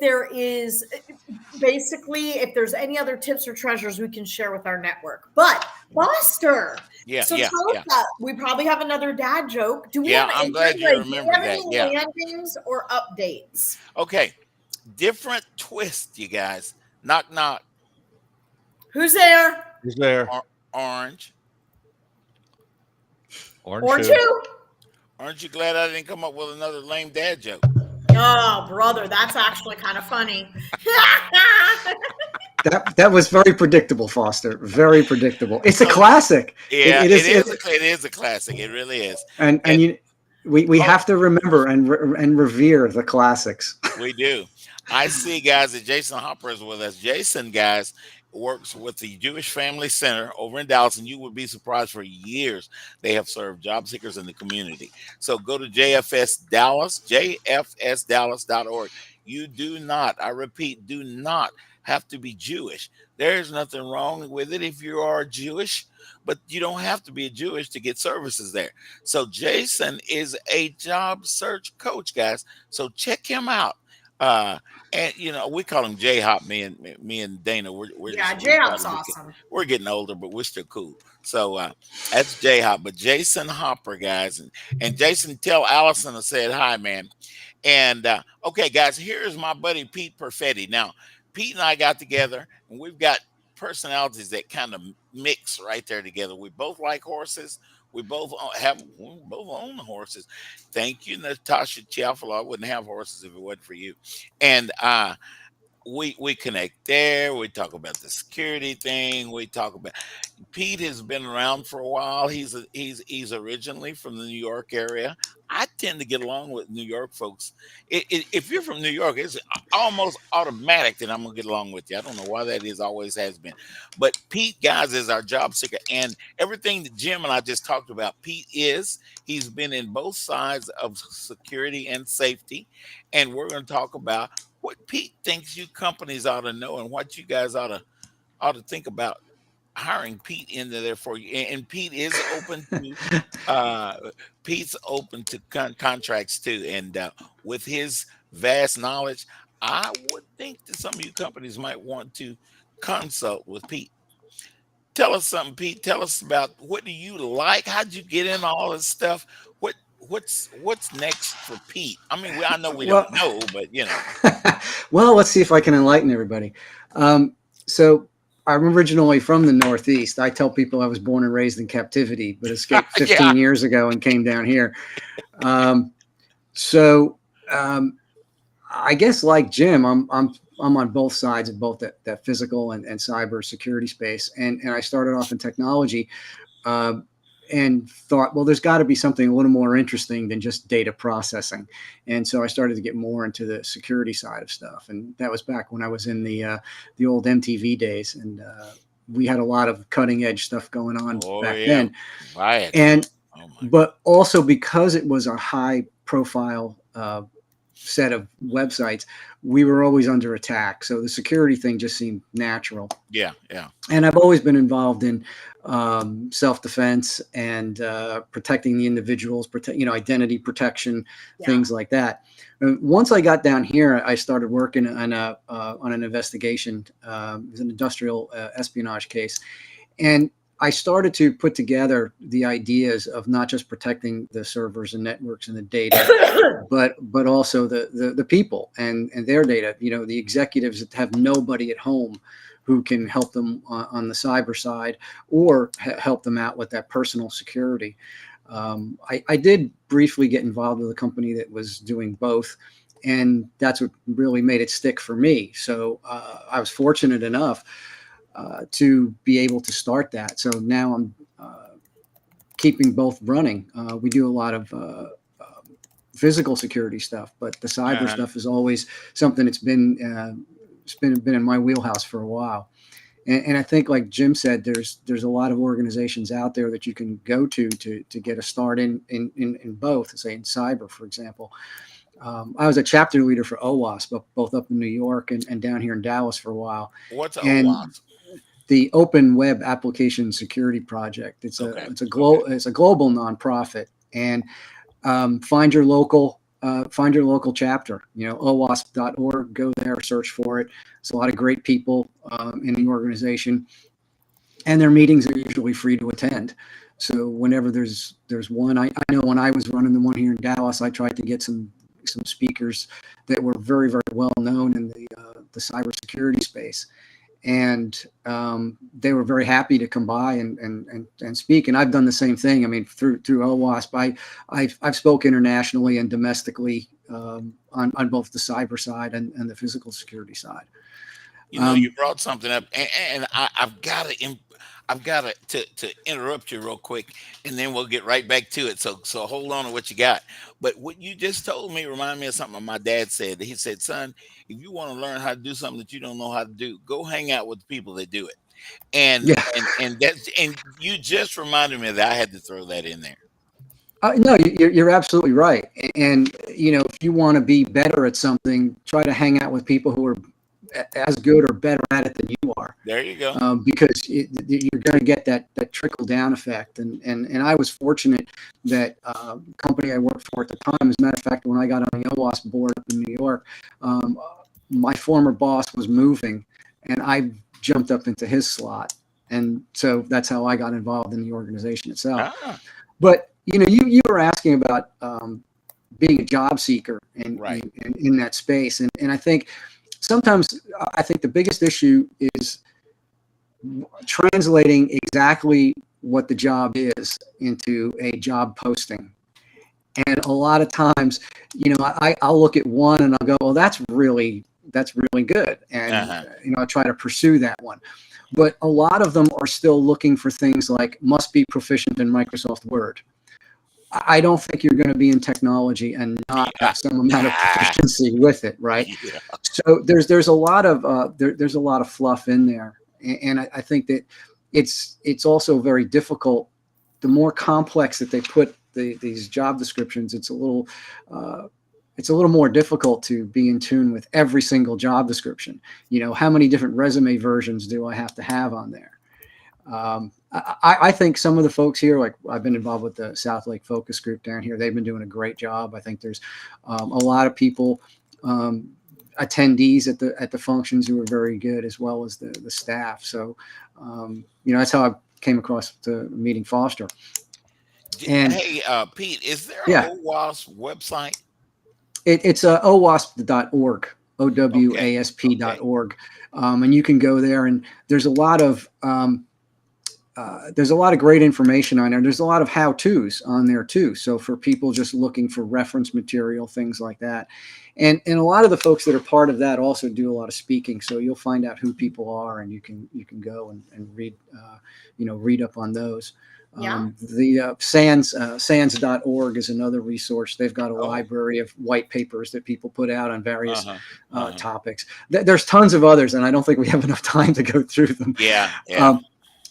there's any other tips or treasures we can share with our network. But Buster, tell us that. We probably have another dad joke. Do we have I'm glad you remember that. any landings or updates? Okay. Different twist, you guys. Knock, knock. Who's there? Who's there? Orange. Orange who? Aren't you glad I didn't come up with another lame dad joke? Oh, brother, that's actually kind of funny. That was very predictable, Foster. Very predictable. It's a classic. Yeah, it is a classic. It really is. And we have to remember and revere the classics. We do. I see, guys, that Jason Hopper is with us. Jason, guys, works with the Jewish Family Center over in Dallas, and you would be surprised, for years they have served job seekers in the community. So go to JFS Dallas, jfsdallas.org. You do not, I repeat, do not have to be Jewish. There's nothing wrong with it if you are Jewish, but you don't have to be Jewish to get services there. So Jason is a job search coach, guys. So check him out. And we call him J-Hop. Me and Dana. J-Hop's awesome. We're getting older, but we're still cool. So that's J-Hop. But Jason Hopper, guys, and Jason, tell Allison I said hi, man. And okay, guys, here's my buddy Pete Perfetti. Now, Pete and I got together, and we've got personalities that kind of mix right there together. We both like horses. We both we both own horses. Thank you, Natasha Chiafalo. I wouldn't have horses if it wasn't for you. And we connect there. We talk about the security thing. We talk about Pete has been around for a while. He's originally from the New York area. I tend to get along with New York folks. If you're from New York, it's almost automatic that I'm gonna get along with you. I don't know why that is. Always has been. But Pete, guys, is our job seeker, and everything that Jim and I just talked about. He's been in both sides of security and safety, and we're going to talk about what Pete thinks you companies ought to know and what you guys ought to think about hiring Pete into there for you. And Pete is open to Pete's open to contracts too. And with his vast knowledge, I would think that some of you companies might want to consult with Pete. Tell us something, Pete. Tell us about what do you like? How'd you get in all this stuff? What's next for Pete? I mean, I know we don't know, but you know. Well, let's see if I can enlighten everybody. So I'm originally from the Northeast. I tell people I was born and raised in captivity, but escaped 15 years ago and came down here. I guess like Jim, I'm on both sides of both that physical and cyber security space. And I started off in technology and thought, well, there's got to be something a little more interesting than just data processing. And so I started to get more into the security side of stuff. And that was back when I was in the old MTV days. And we had a lot of cutting edge stuff going on back then. Right. And but also because it was a high profile set of websites, we were always under attack. So the security thing just seemed natural. Yeah. And I've always been involved in self-defense and protecting the individuals, identity protection, things like that. Once I got down here, I started working on an investigation. It was an industrial espionage case. And I started to put together the ideas of not just protecting the servers and networks and the data, but also the people and their data. The executives that have nobody at home who can help them on the cyber side or help them out with that personal security. I did briefly get involved with a company that was doing both, and that's what really made it stick for me. So I was fortunate enough to be able to start that. So now I'm keeping both running. We do a lot of physical security stuff, but the cyber stuff is always something that's been in my wheelhouse for a while. And I think, like Jim said, there's a lot of organizations out there that you can go to get a start in both, say in cyber, for example. I was a chapter leader for OWASP, both up in New York and down here in Dallas for a while. What's OWASP? The Open Web Application Security Project. It's a global nonprofit, and find your local chapter. OWASP.org. Go there, search for it. There's a lot of great people in the organization, and their meetings are usually free to attend. So whenever there's one, I know when I was running the one here in Dallas, I tried to get some speakers that were very, very well known in the cybersecurity space. And they were very happy to come by and speak. And I've done the same thing. I mean, through OWASP, I've spoke internationally and domestically on both the cyber side and the physical security side. You brought something up, and I've got to interrupt you real quick, and then we'll get right back to it. So hold on to what you got. But what you just told me reminded me of something my dad said. He said, "Son, if you want to learn how to do something that you don't know how to do, go hang out with the people that do it." And you just reminded me that I had to throw that in there. No, you're absolutely right. And if you want to be better at something, try to hang out with people who are as good or better at it than you are. There you go. Because you're going to get that trickle down effect. And I was fortunate that company I worked for at the time, as a matter of fact, when I got on the OWASP board up in New York, my former boss was moving, and I jumped up into his slot. And so that's how I got involved in the organization itself. But you were asking about being a job seeker in that space. And I think sometimes the biggest issue is translating exactly what the job is into a job posting. And a lot of times, I'll look at one and I'll go, well, that's really good. And, I try to pursue that one. But a lot of them are still looking for things like must be proficient in Microsoft Word. I don't think you're going to be in technology and not have some amount of proficiency with it, right? Yeah. So there's a lot of there's a lot of fluff in there, and I think that it's also very difficult. The more complex that they put these job descriptions, it's a little more difficult to be in tune with every single job description. How many different resume versions do I have to have on there? I think some of the folks here, like I've been involved with the South Lake Focus Group down here, they've been doing a great job. I think there's a lot of people, attendees at the functions who are very good, as well as the staff. So, that's how I came across to meeting Foster. And hey, Pete, is there an OWASP website? It's owasp.org, OWASP.org. And you can go there, and there's a lot of great information on there. There's a lot of how-tos on there too. So for people just looking for reference material, things like that. And a lot of the folks that are part of that also do a lot of speaking. So you'll find out who people are, and you can go and read, read up on those. Yeah. The SANS.org is another resource. They've got a library of white papers that people put out on various topics. There's tons of others, and I don't think we have enough time to go through them. Yeah.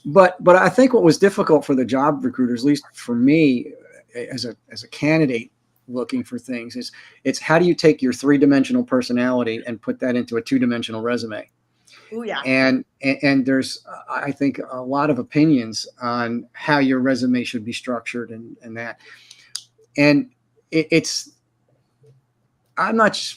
But I think what was difficult for the job recruiters, at least for me as a candidate looking for things, is it's how do you take your 3-dimensional personality and put that into a 2-dimensional resume? Oh yeah. And there's, I think, a lot of opinions on how your resume should be structured and that. And I'm not,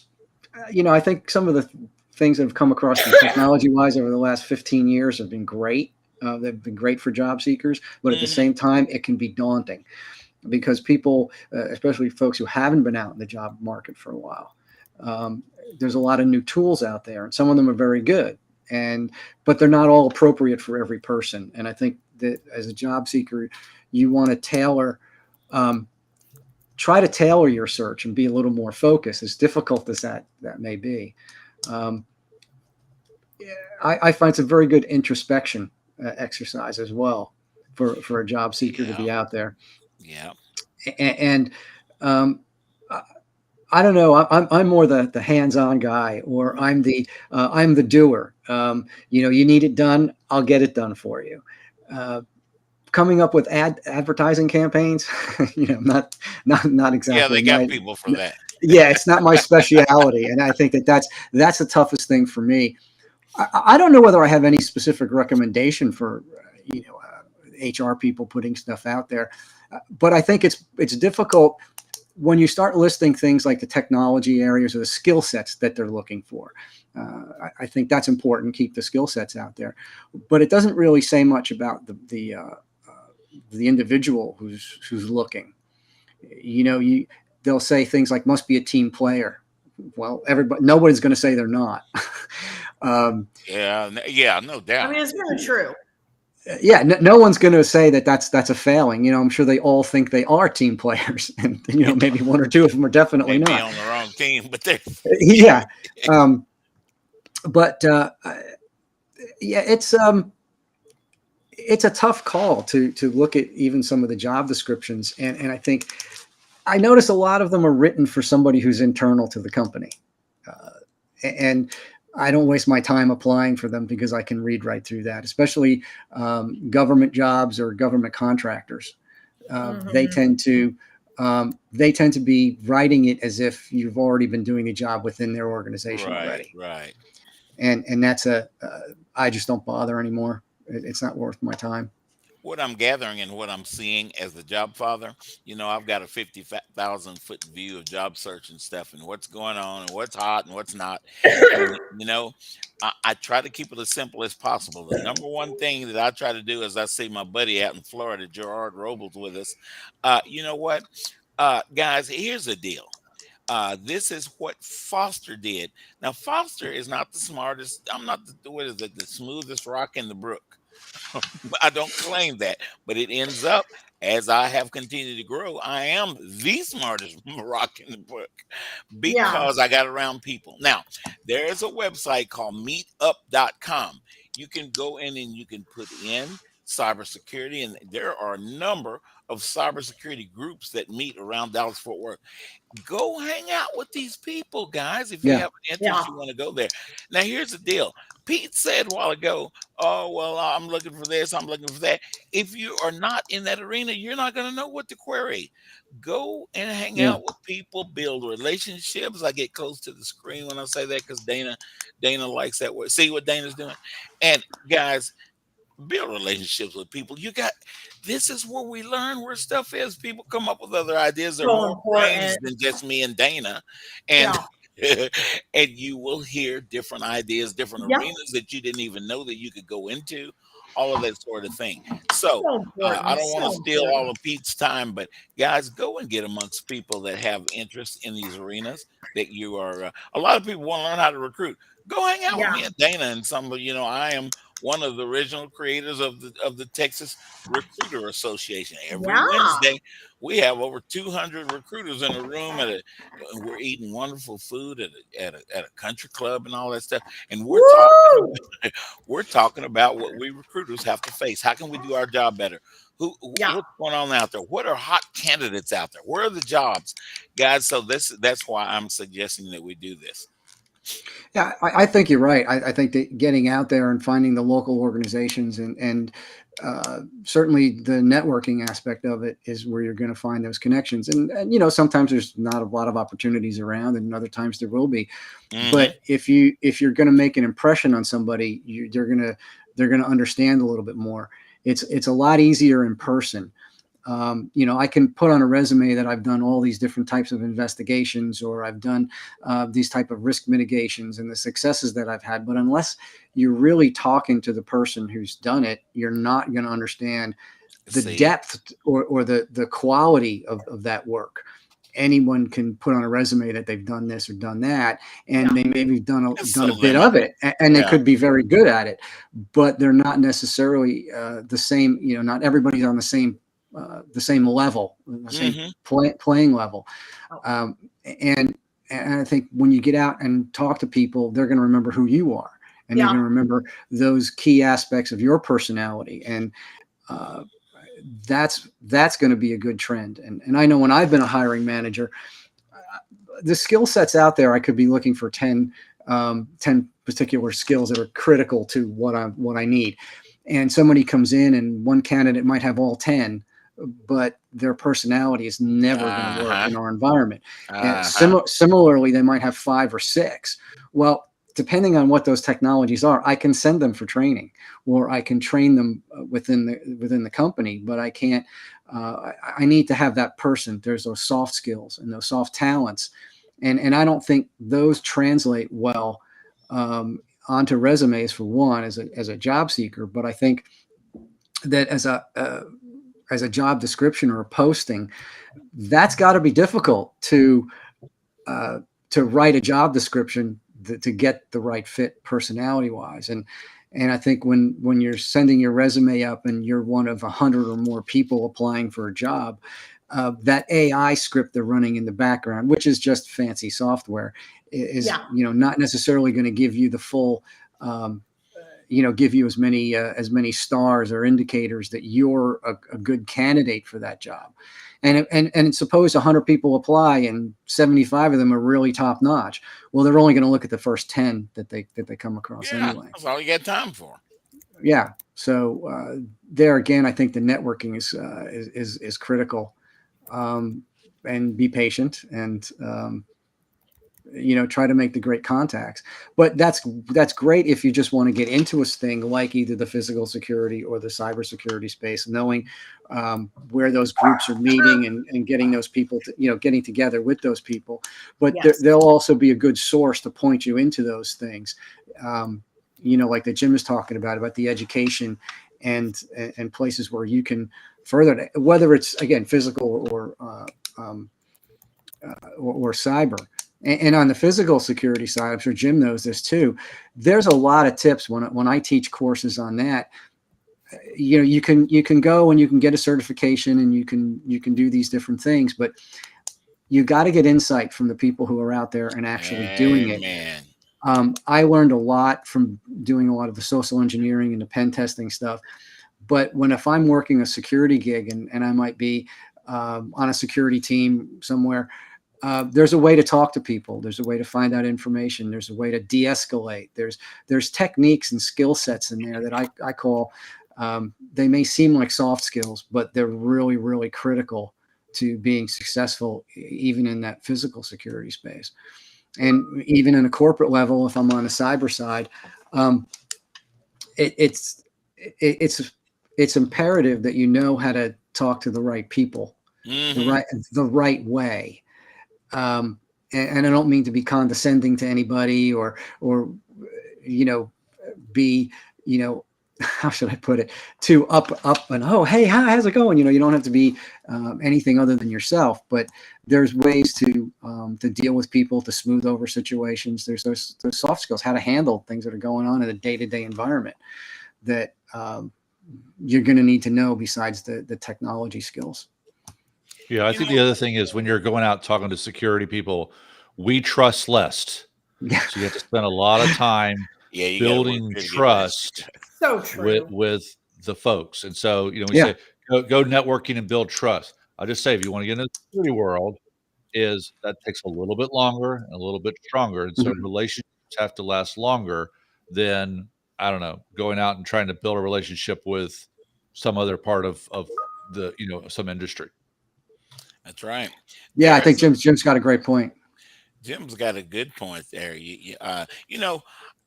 I think some of the things that have come across technology wise over the last 15 years have been great. They've been great for job seekers, but at the same time, it can be daunting because people, especially folks who haven't been out in the job market for a while, there's a lot of new tools out there, and some of them are very good. But they're not all appropriate for every person. And I think that as a job seeker, you want to try to tailor your search and be a little more focused, as difficult as that may be. I find it's a very good introspection exercise as well for a job seeker to be out there. Yeah. And I don't know. I'm more the hands-on guy, or I'm the doer. You need it done, I'll get it done for you. Coming up with advertising campaigns, not exactly. Yeah, they got people for that. Yeah, it's not my specialty, and I think that's the toughest thing for me. I don't know whether I have any specific recommendation for HR people putting stuff out there, but I think it's difficult when you start listing things like the technology areas or the skill sets that they're looking for. I think that's important. Keep the skill sets out there, but it doesn't really say much about the individual who's looking. They'll say things like must be a team player. Well, nobody's going to say they're not. Yeah, no doubt. I mean, it's really true. Yeah, no one's going to say that's a failing. I'm sure they all think they are team players, and maybe one or two of them are definitely not on the wrong team, but they're yeah. It's a tough call to look at even some of the job descriptions, and I think I notice a lot of them are written for somebody who's internal to the company, and I don't waste my time applying for them because I can read right through that, especially government jobs or government contractors. They tend to be writing it as if you've already been doing the job within their organization already. Right. And that's I just don't bother anymore. It's not worth my time. What I'm gathering and what I'm seeing as the Jobfather, I've got a 50,000-foot view of job search and stuff, and what's going on and what's hot and what's not. And, I try to keep it as simple as possible. The number one thing that I try to do is I see my buddy out in Florida, Gerard Robles, with us. You know what, guys? Here's the deal. This is what Foster did. Now, Foster is not the smartest. I'm not what is it, the smoothest rock in the brook. I don't claim that, but it ends up as I have continued to grow, I am the smartest rock in the book because I got around people. Now, there is a website called meetup.com. You can go in and you can put in cybersecurity, and there are a number of cybersecurity groups that meet around Dallas Fort Worth. Go hang out with these people, guys. If you have an interest, you want to go there. Now, here's the deal. Pete said a while ago, oh, well, I'm looking for this, I'm looking for that. If you are not in that arena, you're not going to know what to query. Go and hang out with people, build relationships. I get close to the screen when I say that because Dana likes that word. See what Dana's doing? And guys, build relationships with people. This is where we learn where stuff is. People come up with other ideas. They're more brains than just me and Dana. And and you will hear different ideas, different arenas that you didn't even know that you could go into, all of that sort of thing. So I don't want to steal all of Pete's time, but guys, go and get amongst people that have interest in these arenas that you are. A lot of people want to learn how to recruit. Go hang out with me and Dana and some of I am one of the original creators of the Texas Recruiter Association. Every Wednesday, we have over 200 recruiters in a room we're eating wonderful food at a country club and all that stuff. And we're talking about what we recruiters have to face. How can we do our job better? What's going on out there? What are hot candidates out there? Where are the jobs, guys? So that's why I'm suggesting that we do this. Yeah, I think you're right. I think that getting out there and finding the local organizations and certainly the networking aspect of it is where you're going to find those connections. And sometimes there's not a lot of opportunities around, and other times there will be. But if you're going to make an impression on somebody, they're going to understand a little bit more. It's a lot easier in person. I can put on a resume that I've done all these different types of investigations, or I've done these type of risk mitigations and the successes that I've had. But unless you're really talking to the person who's done it, you're not going to understand the depth or the quality of that work. Anyone can put on a resume that they've done this or done that, and they maybe done a bit of it, and they could be very good at it, but they're not necessarily the same. Not everybody's on the same level, the same playing level. And I think when you get out and talk to people, they're going to remember who you are, and they're going to remember those key aspects of your personality. And that's going to be a good trend. And I know when I've been a hiring manager, the skill sets out there, I could be looking for 10 particular skills that are critical to what I need. And somebody comes in and one candidate might have all 10, but their personality is never going to work in our environment. And similarly, they might have 5 or 6. Well, depending on what those technologies are, I can send them for training, or I can train them within the company, but I can't, I need to have that person. There's those soft skills and those soft talents. And I don't think those translate well onto resumes, for one, as a job seeker. But I think that as a job description or a posting, that's got to be difficult to write a job description to get the right fit personality wise. And I think when you're sending your resume up and you're one of 100 or more people applying for a job, that AI script they're running in the background, which is just fancy software, is not necessarily going to give you the full give you as many stars or indicators that you're a good candidate for that job. And suppose 100 people apply and 75 of them are really top notch. Well, they're only going to look at the first 10 that they come across anyway. That's all you got time for. Yeah. So there again, I think the networking is critical, and be patient and try to make the great contacts. But that's great if you just want to get into a thing like either the physical security or the cybersecurity space, knowing where those groups are meeting and getting those people to, getting together with those people. But they'll also be a good source to point you into those things. Like that Jim is talking about the education and places where you can further, whether it's again physical or or cyber. And on the physical security side, I'm sure Jim knows this too. There's a lot of tips when I teach courses on that. You can go and you can get a certification and you can do these different things, but you got to get insight from the people who are out there and actually doing it. I learned a lot from doing a lot of the social engineering and the pen testing stuff. But if I'm working a security gig and I might be on a security team somewhere, there's a way to talk to people. There's a way to find out information. There's a way to de-escalate. There's techniques and skill sets in there that I call, they may seem like soft skills, but they're really, really critical to being successful, even in that physical security space. And even in a corporate level, if I'm on the cyber side, it's imperative that you know how to talk to the right people, the right way. And I don't mean to be condescending to anybody or be, how should I put it, too up and, oh, hey, how's it going? You don't have to be anything other than yourself, but there's ways to deal with people, to smooth over situations. There's those soft skills, how to handle things that are going on in a day-to-day environment that you're going to need to know besides the technology skills. Yeah, I think the other thing is when you're going out talking to security people, we trust less. Yeah. So you have to spend a lot of time building trust with the folks. And so, we say, go networking and build trust. I'll just say, if you want to get into the security world, that takes a little bit longer and a little bit stronger. And so relationships have to last longer than, I don't know, going out and trying to build a relationship with some other part of the, some industry. That's right. Yeah, I think Jim's got a great point. Jim's got a good point there.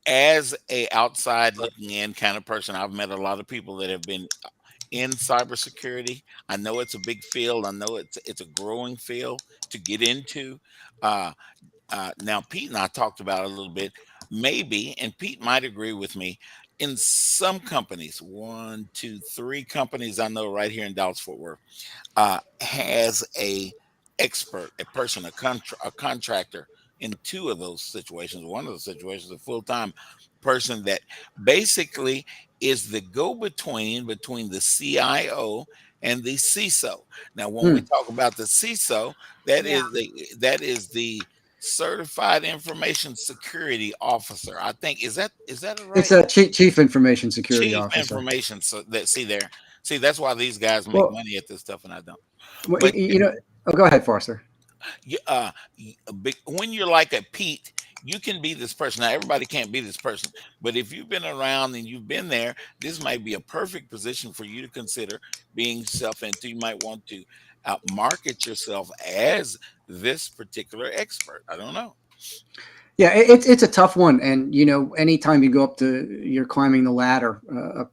As a outside looking in kind of person, I've met a lot of people that have been in cybersecurity. I know it's a big field. I know it's a growing field to get into. Now, Pete and I talked about it a little bit. Maybe, and Pete might agree with me, in some companies, 1, 2, 3 companies I know right here in Dallas-Fort Worth, has a expert, a person, a contractor in 2 of those situations. One of the situations, a full-time person that basically is the go-between between the CIO and the CISO. Now, when we talk about the CISO, that is the Certified Information Security Officer. I think is that right? It's a chief information security officer. Chief information. So see, that's why these guys make money at this stuff and I don't. But go ahead, Forrester. When you're like a Pete, you can be this person. Now, everybody can't be this person, but if you've been around and you've been there, this might be a perfect position for you to consider being self-into. You might want to market yourself as this particular expert. I don't know. Yeah, it's a tough one. And, anytime you go you're climbing the ladder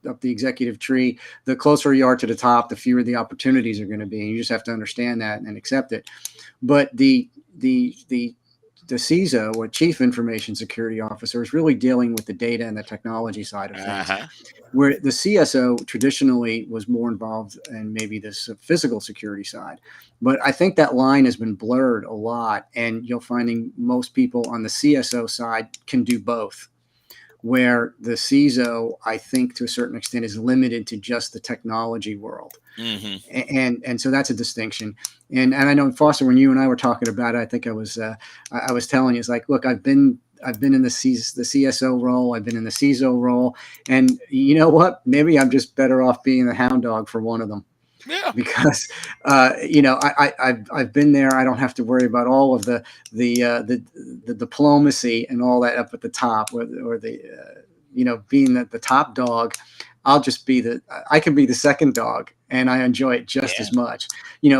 up the executive tree, the closer you are to the top, the fewer the opportunities are going to be. And you just have to understand that and accept it. But the CISO, or Chief Information Security Officer, is really dealing with the data and the technology side of things, where the CSO traditionally was more involved in maybe this physical security side. But I think that line has been blurred a lot, and you're finding most people on the CSO side can do both, where the CISO, I think to a certain extent, is limited to just the technology world. And so that's a distinction. And I know, Foster, when you and I were talking about it, I think I was telling you, it's like, look, I've been in the CSO role, I've been in the CISO role, and you know what? Maybe I'm just better off being the hound dog for one of them. Yeah. Because I've been there. I don't have to worry about all of the diplomacy and all that up at the top, or the being the top dog. I can be the second dog, and I enjoy it just as much.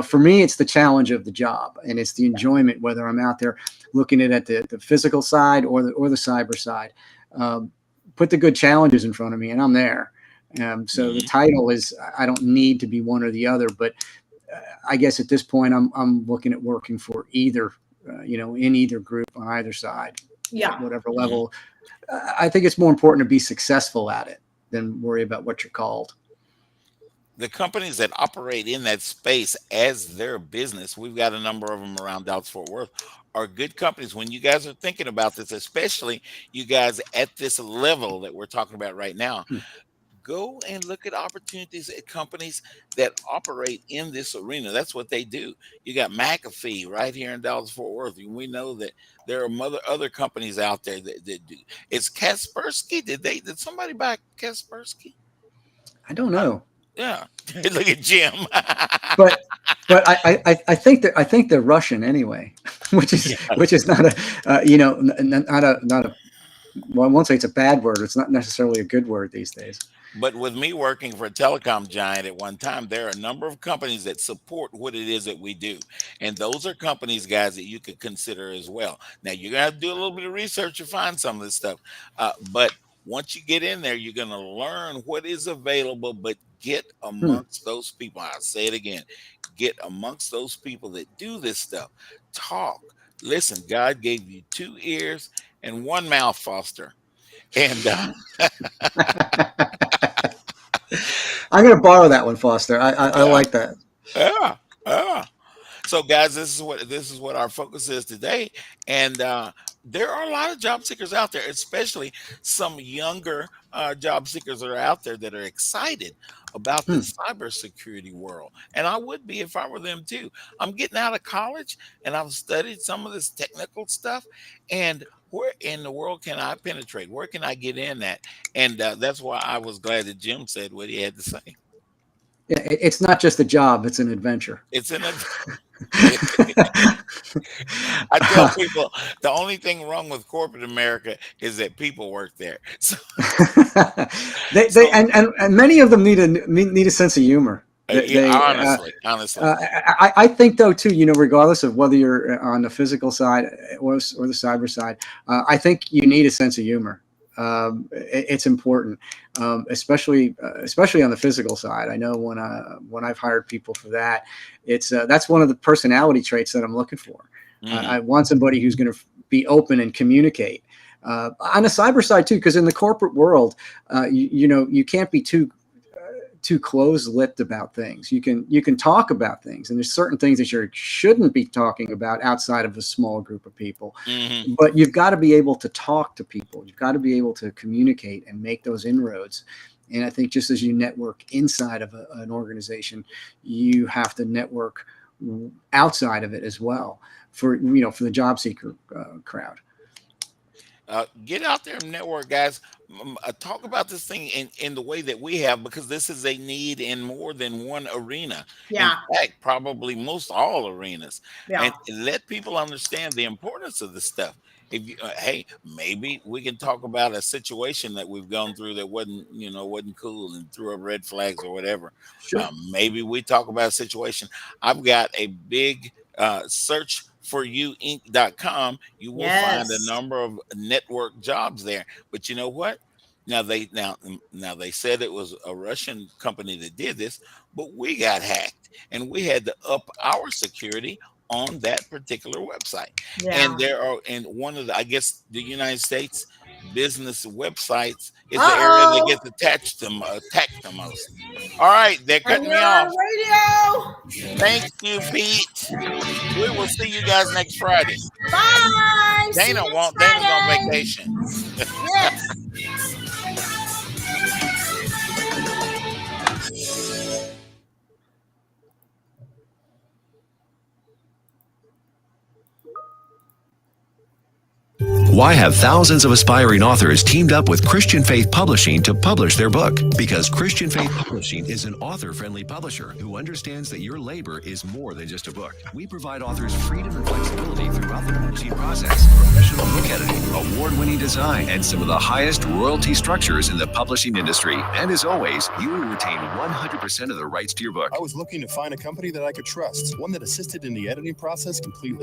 For me, it's the challenge of the job, and it's the enjoyment, whether I'm out there looking at the physical side or the cyber side. Put the good challenges in front of me, and I'm there. So the title is, I don't need to be one or the other, but I guess at this point, I'm looking at working for either, in either group on either side, at whatever level. I think it's more important to be successful at it than worry about what you're called. the companies that operate in that space as their business, we've got a number of them around Dallas Fort Worth, are good companies. When you guys are thinking about this, especially you guys at this level that we're talking about right now, go and look at opportunities at companies that operate in this arena. That's what they do. You got McAfee right here in Dallas Fort Worth. And we know that there are other companies out there that do. It's Kaspersky. Did somebody buy Kaspersky? I don't know. Yeah. Look at Jim. but I think they're Russian anyway, which is not a well, I won't say it's a bad word. It's not necessarily a good word these days. But with me working for a telecom giant at one time, there are a number of companies that support what it is that we do. And those are companies, guys, that you could consider as well. Now, you're going to have to do a little bit of research to find some of this stuff. But once you get in there, you're going to learn what is available, but get amongst those people. I'll say it again. Get amongst those people that do this stuff. Talk. Listen, God gave you 2 ears and 1 mouth, Foster. And I'm going to borrow that one, Foster. I like that. Yeah. So, guys, this is what our focus is today. And there are a lot of job seekers out there, especially some younger job seekers that are out there that are excited about the cybersecurity world. And I would be if I were them too. I'm getting out of college and I've studied some of this technical stuff. And where in the world can I penetrate? Where can I get in at? And that's why I was glad that Jim said what he had to say. Yeah, it's not just a job; it's an adventure. It's an adventure. I tell people the only thing wrong with corporate America is that people work there. So, and many of them need a sense of humor. Honestly, I think though too, regardless of whether you're on the physical side or the cyber side, I think you need a sense of humor. It's important, especially on the physical side. I know when I've hired people for that, that's one of the personality traits that I'm looking for. I want somebody who's going to be open and communicate. On the cyber side too, because in the corporate world, you can't be too close-lipped about things. You can talk about things, and there's certain things that you shouldn't be talking about outside of a small group of people. But you've got to be able to talk to people. You've got to be able to communicate and make those inroads. And I think just as you network inside of an organization, you have to network outside of it as well for the job seeker crowd. Get out there and network, guys. Talk about this thing in the way that we have, because this is a need in more than one arena. Yeah. In fact, probably most all arenas. Yeah. And let people understand the importance of this stuff. If you, hey, maybe we can talk about a situation that we've gone through that wasn't cool and threw up red flags or whatever. Sure. Maybe we talk about a situation. I've got a big search for you inc.com. You will find a number of network jobs there. But you know what? Now they said it was a Russian company that did this, but we got hacked and we had to up our security on that particular website. And there are, and one of the, I guess the United States business websites is the area that gets attacked the most. All right, they're cutting me off. Radio. Thank you, Pete. We will see you guys next Friday. Bye. Dana's on vacation. Yes. Why have thousands of aspiring authors teamed up with Christian Faith Publishing to publish their book? Because Christian Faith Publishing is an author-friendly publisher who understands that your labor is more than just a book. We provide authors freedom and flexibility throughout the publishing process, professional book editing, award-winning design, and some of the highest royalty structures in the publishing industry. And as always, you will retain 100% of the rights to your book. I was looking to find a company that I could trust, one that assisted in the editing process completely.